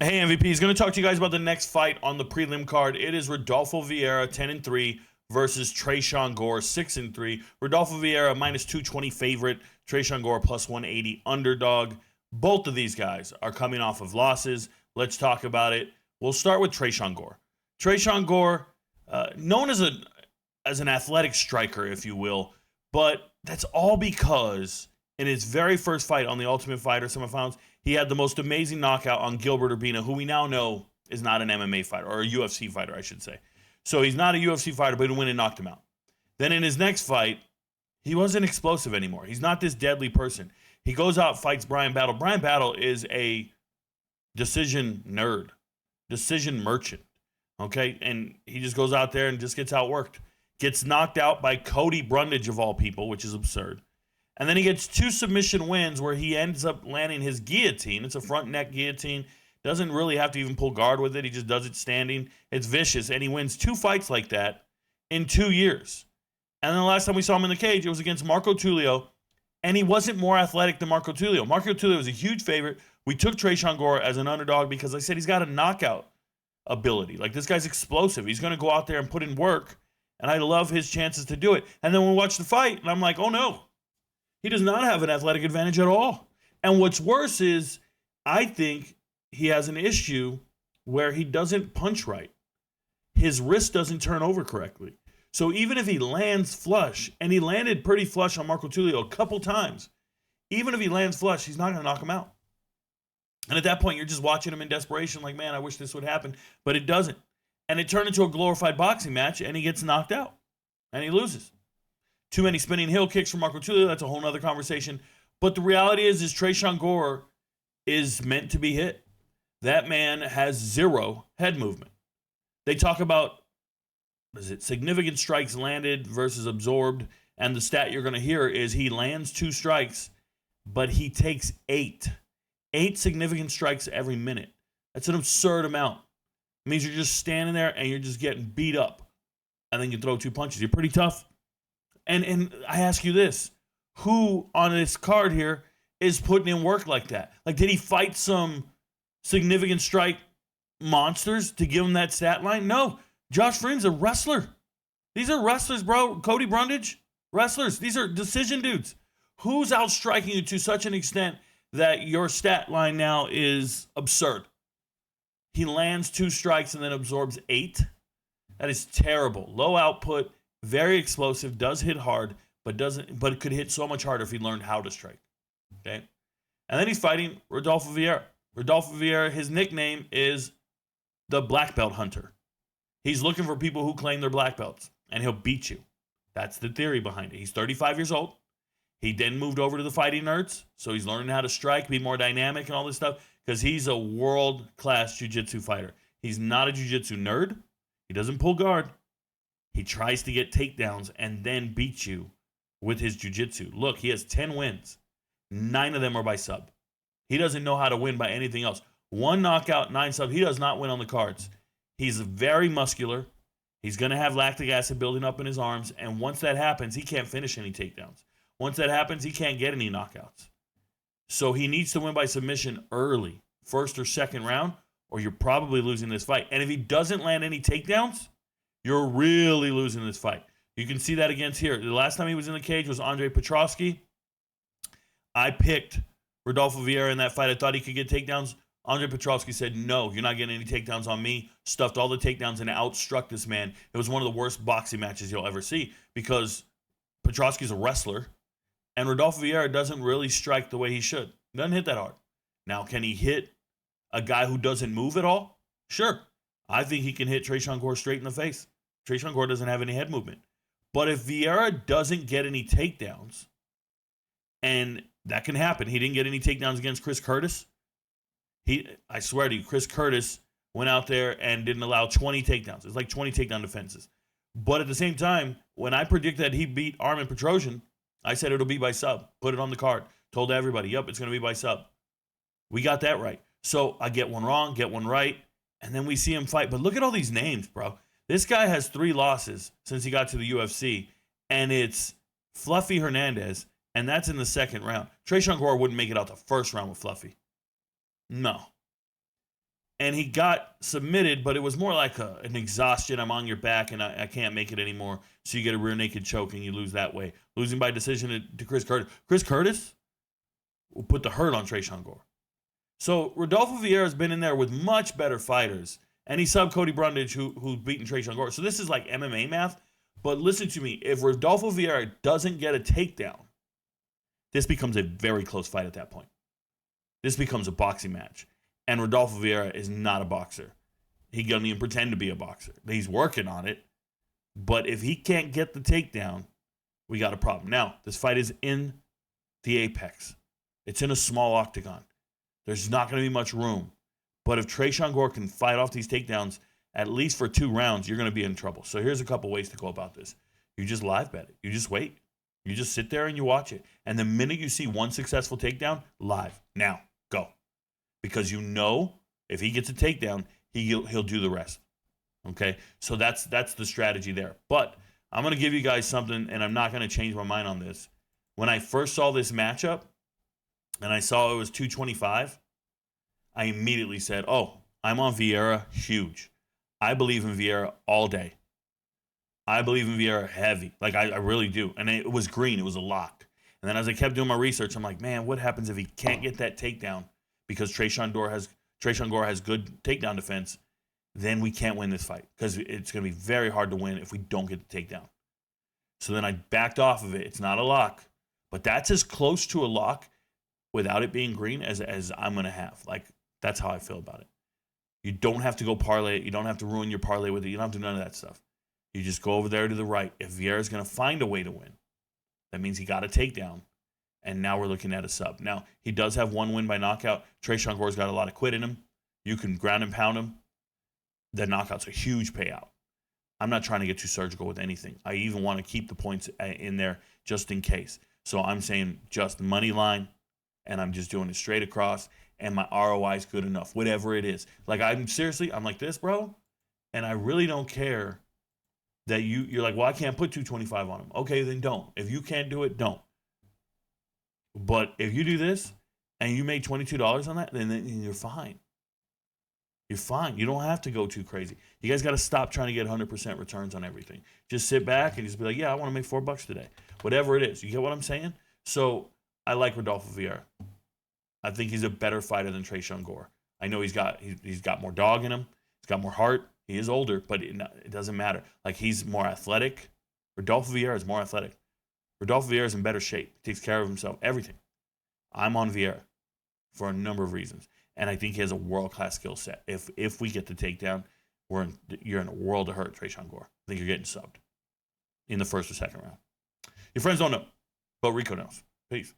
Hey MVP, is going to talk to you guys about the next fight on the prelim card. It is Rodolfo Vieira 10-3 versus Tresean Gore 6-3. Rodolfo Vieira minus 220 favorite, Tresean Gore plus 180 underdog. Both of these guys are coming off of losses. Let's talk about it. We'll start with Tresean Gore. Tresean Gore, known as an athletic striker, if you will, but that's all because in his very first fight on the Ultimate Fighter semifinals, he had the most amazing knockout on Gilbert Urbina, who we now know is not an MMA fighter, or a UFC fighter, I should say. So he's not a UFC fighter, but he went and knocked him out. Then in his next fight, he wasn't explosive anymore. He's not this deadly person. He goes out, fights Brian Battle. Brian Battle is a decision nerd, decision merchant, okay? And he just goes out there and just gets outworked. Gets knocked out by Cody Brundage, of all people, which is absurd. And then he gets 2 submission wins where he ends up landing his guillotine. It's a front neck guillotine. Doesn't really have to even pull guard with it. He just does it standing. It's vicious. And he wins 2 fights like that in 2 years. And then the last time we saw him in the cage, it was against Marco Tulio. And he wasn't more athletic than Marco Tulio. Marco Tulio was a huge favorite. We took Tresean Gore as an underdog because I said he's got a knockout ability. Like, this guy's explosive. He's going to go out there and put in work. And I love his chances to do it. And then we watch the fight, and I'm like, oh no. He does not have an athletic advantage at all. And what's worse is I think he has an issue where he doesn't punch right. His wrist doesn't turn over correctly. So even if he lands flush, and he landed pretty flush on Marco Tulio a couple times, even if he lands flush, he's not going to knock him out. And at that point, you're just watching him in desperation like, man, I wish this would happen. But it doesn't. And it turned into a glorified boxing match, and he gets knocked out. And he loses. Too many spinning heel kicks from Marco Tulio. That's a whole nother conversation. But the reality is Tresean Gore is meant to be hit. That man has 0 head movement. They talk about, significant strikes landed versus absorbed. And the stat you're going to hear is he lands 2 strikes, but he takes 8. 8 significant strikes every minute. That's an absurd amount. It means you're just standing there and you're just getting beat up. And then you throw 2 punches. You're pretty tough. And I ask you this, who on this card here is putting in work like that? Like, did he fight some significant strike monsters to give him that stat line? No. Josh Friend's a wrestler. These are wrestlers, bro. Cody Brundage, wrestlers. These are decision dudes. Who's outstriking you to such an extent that your stat line now is absurd? He lands 2 strikes and then absorbs 8. That is terrible. Low output. Very explosive, does hit hard, but it could hit so much harder if he learned how to strike. Okay? And then he's fighting Rodolfo Vieira. Rodolfo Vieira, his nickname is the Black Belt Hunter. He's looking for people who claim they're black belts, and he'll beat you. That's the theory behind it. He's 35 years old. He then moved over to the Fighting Nerds, so he's learning how to strike, be more dynamic, and all this stuff, because he's a world-class jiu-jitsu fighter. He's not a jiu-jitsu nerd. He doesn't pull guard. He tries to get takedowns and then beat you with his jiu-jitsu. Look, he has 10 wins. 9 of them are by sub. He doesn't know how to win by anything else. 1 knockout, 9 sub. He does not win on the cards. He's very muscular. He's going to have lactic acid building up in his arms. And once that happens, he can't finish any takedowns. Once that happens, he can't get any knockouts. So he needs to win by submission early, first or second round, or you're probably losing this fight. And if he doesn't land any takedowns, you're really losing this fight. You can see that against here. The last time he was in the cage was Andre Petroski. I picked Rodolfo Vieira in that fight. I thought he could get takedowns. Andre Petroski said, no, you're not getting any takedowns on me. Stuffed all the takedowns and outstruck this man. It was one of the worst boxing matches you'll ever see because Petroski's a wrestler and Rodolfo Vieira doesn't really strike the way he should. Doesn't hit that hard. Now, can he hit a guy who doesn't move at all? Sure. I think he can hit Tresean Gore straight in the face. Tresean Gore doesn't have any head movement. But if Vieira doesn't get any takedowns, and that can happen. He didn't get any takedowns against Chris Curtis. I swear to you, Chris Curtis went out there and didn't allow 20 takedowns. It's like 20 takedown defenses. But at the same time, when I predicted that he beat Armin Petrosian, I said it'll be by sub. Put it on the card. Told everybody, yep, it's going to be by sub. We got that right. So I get one wrong, get one right, and then we see him fight. But look at all these names, bro. This guy has 3 losses since he got to the UFC, and it's Fluffy Hernandez, and that's in the second round. Tresean Gore wouldn't make it out the first round with Fluffy. No. and he got submitted, but it was more like an exhaustion. I'm on your back, and I can't make it anymore. So you get a rear naked choke, and you lose that way. Losing by decision to Chris Curtis. Chris Curtis will put the hurt on Tresean Gore. So Rodolfo Vieira has been in there with much better fighters, and he subbed Cody Brundage, who's beaten Tresean Gore. So this is like MMA math. But listen to me. If Rodolfo Vieira doesn't get a takedown, this becomes a very close fight at that point. This becomes a boxing match. And Rodolfo Vieira is not a boxer. He doesn't even pretend to be a boxer. He's working on it. But if he can't get the takedown, we got a problem. Now, this fight is in the Apex. It's in a small octagon. There's not going to be much room. But if Tresean Gore can fight off these takedowns, at least for 2 rounds, you're going to be in trouble. So here's a couple ways to go about this. You just live bet it. You just wait. You just sit there and you watch it. And the minute you see one successful takedown, live. Now, go. Because you know if he gets a takedown, he'll do the rest. Okay? So that's the strategy there. But I'm going to give you guys something, and I'm not going to change my mind on this. When I first saw this matchup, and I saw it was 225, I immediately said, oh, I'm on Vieira huge. I believe in Vieira all day. I believe in Vieira heavy. Like, I really do. And it was green. It was a lock. And then as I kept doing my research, I'm like, man, what happens if he can't get that takedown because Tresean Gore has good takedown defense? Then we can't win this fight because it's going to be very hard to win if we don't get the takedown. So then I backed off of it. It's not a lock, but that's as close to a lock without it being green as I'm going to have. Like, that's how I feel about it. You don't have to go parlay it. You don't have to ruin your parlay with it. You don't have to do none of that stuff. You just go over there to the right. If Vieira's going to find a way to win, that means he got a takedown, and now we're looking at a sub. Now, he does have 1 win by knockout. Tresean Gore's got a lot of quit in him. You can ground and pound him. The knockout's a huge payout. I'm not trying to get too surgical with anything. I even want to keep the points in there just in case. So I'm saying just money line, and I'm just doing it straight across, and my ROI is good enough, whatever it is. Like, I'm like this, bro, and I really don't care that you're like, well, I can't put 225 on him. Okay, then don't. If you can't do it, don't. But if you do this and you make $22 on that, then you're fine. You're fine. You don't have to go too crazy. You guys got to stop trying to get 100% returns on everything. Just sit back and just be like, yeah, I want to make $4 today. Whatever it is. You get what I'm saying? So I like Rodolfo Vieira. I think he's a better fighter than Tresean Gore. I know he's got more dog in him. He's got more heart. He is older, but it doesn't matter. Like, he's more athletic. Rodolfo Vieira is more athletic. Rodolfo Vieira is in better shape. He takes care of himself. Everything. I'm on Vieira for a number of reasons. And I think he has a world-class skill set. If we get the takedown, you're in a world of hurt, Tresean Gore. I think you're getting subbed in the first or second round. Your friends don't know, but Rico knows. Peace.